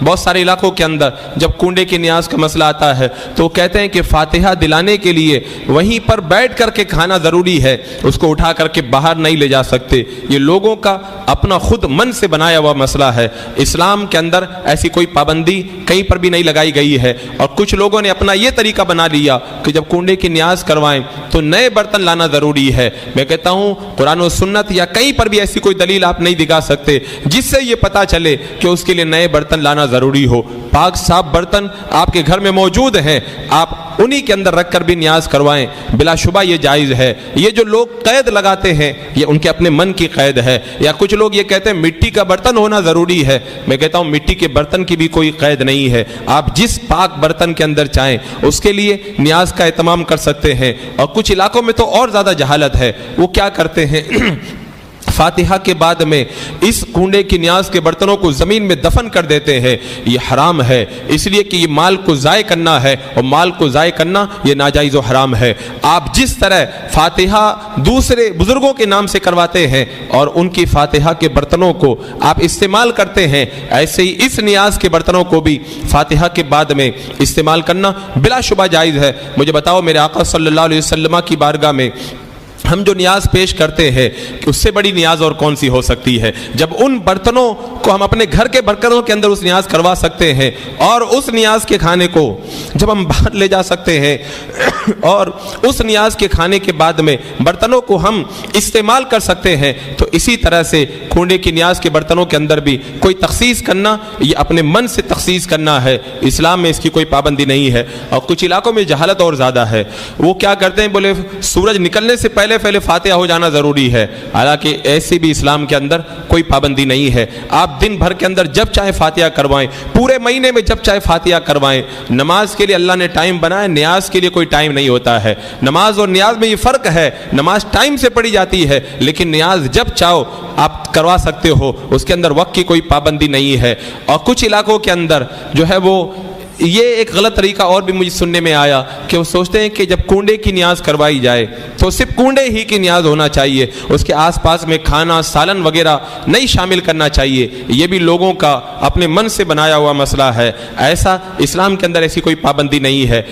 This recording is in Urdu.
بہت سارے علاقوں کے اندر جب کنڈے کی نیاز کا مسئلہ آتا ہے تو کہتے ہیں کہ فاتحہ دلانے کے لیے وہیں پر بیٹھ کر کے کھانا ضروری ہے، اس کو اٹھا کر کے باہر نہیں لے جا سکتے۔ یہ لوگوں کا اپنا خود من سے بنایا ہوا مسئلہ ہے۔ اسلام کے اندر ایسی کوئی پابندی کہیں پر بھی نہیں لگائی گئی ہے، اور کچھ لوگوں نے اپنا یہ طریقہ بنا لیا کہ جب کنڈے کی نیاز کروائیں تو نئے برتن لانا ضروری ہے۔ میں کہتا ہوں قرآن و سنت یا کہیں پر بھی ایسی کوئی دلیل آپ نہیں دکھا سکتے جس سے یہ پتہ چلے کہ اس کے لیے نئے برتن لانا ضروری ہو۔ پاک صاف برتن آپ کے گھر میں موجود ہیں، آپ انہی کے اندر رکھ کر بھی نیاز کروائیں، بلا شبہ یہ جائز ہے۔ یہ جو لوگ قید لگاتے ہیں یہ ان کے اپنے من کی قید ہے، یا کچھ لوگ یہ کہتے ہیں مٹی کا برتن ہونا ضروری ہے۔ میں کہتا ہوں مٹی کے برتن کی بھی کوئی قید نہیں ہے، آپ جس پاک برتن کے اندر چاہیں اس کے لیے نیاز کا اہتمام کر سکتے ہیں۔ اور کچھ علاقوں میں تو اور زیادہ جہالت ہے، وہ کیا کرتے ہیں فاتحہ کے بعد میں اس کنڈے کی نیاز کے برتنوں کو زمین میں دفن کر دیتے ہیں۔ یہ حرام ہے، اس لیے کہ یہ مال کو ضائع کرنا ہے، اور مال کو ضائع کرنا یہ ناجائز و حرام ہے۔ آپ جس طرح فاتحہ دوسرے بزرگوں کے نام سے کرواتے ہیں اور ان کی فاتحہ کے برتنوں کو آپ استعمال کرتے ہیں، ایسے ہی اس نیاز کے برتنوں کو بھی فاتحہ کے بعد میں استعمال کرنا بلا شبہ جائز ہے۔ مجھے بتاؤ میرے آقا صلی اللہ علیہ وسلم کی بارگاہ میں ہم جو نیاز پیش کرتے ہیں کہ اس سے بڑی نیاز اور کون سی ہو سکتی ہے؟ جب ان برتنوں کو ہم اپنے گھر کے برتنوں کے اندر اس نیاز کروا سکتے ہیں، اور اس نیاز کے کھانے کو جب ہم باہر لے جا سکتے ہیں اور اس نیاز کے کھانے کے بعد میں برتنوں کو ہم استعمال کر سکتے ہیں، تو اسی طرح سے کنڈے کی نیاز کے برتنوں کے اندر بھی کوئی تخصیص کرنا یہ اپنے من سے تخصیص کرنا ہے۔ اسلام میں اس کی کوئی پابندی نہیں ہے۔ اور کچھ علاقوں میں جہالت اور زیادہ ہے، وہ کیا کرتے ہیں بولے سورج نکلنے سے پہلے فاتحہ ہو جانا ضروری ہے، حالانکہ ایسی بھی اسلام کے اندر کوئی پابندی نہیں ہے۔ آپ دن بھر کے اندر جب چاہے فاتحہ کروائیں، پورے مہینے میں جب چاہے فاتحہ کروائیں۔ نماز کے لیے اللہ نے ٹائم بنایا، نیاز کے لیے کوئی ٹائم نہیں ہوتا ہے۔ نماز اور نیاز میں یہ فرق ہے، نماز ٹائم سے پڑھی جاتی ہے لیکن نیاز جب چاہو آپ کروا سکتے ہو، اس کے اندر وقت کی کوئی پابندی نہیں ہے۔ اور کچھ علاقوں کے اندر جو ہے وہ یہ ایک غلط طریقہ اور بھی مجھے سننے میں آیا کہ وہ سوچتے ہیں کہ جب کنڈے کی نیاز کروائی جائے تو صرف کنڈے ہی کی نیاز ہونا چاہیے، اس کے آس پاس میں کھانا سالن وغیرہ نہیں شامل کرنا چاہیے۔ یہ بھی لوگوں کا اپنے من سے بنایا ہوا مسئلہ ہے، ایسا اسلام کے اندر ایسی کوئی پابندی نہیں ہے۔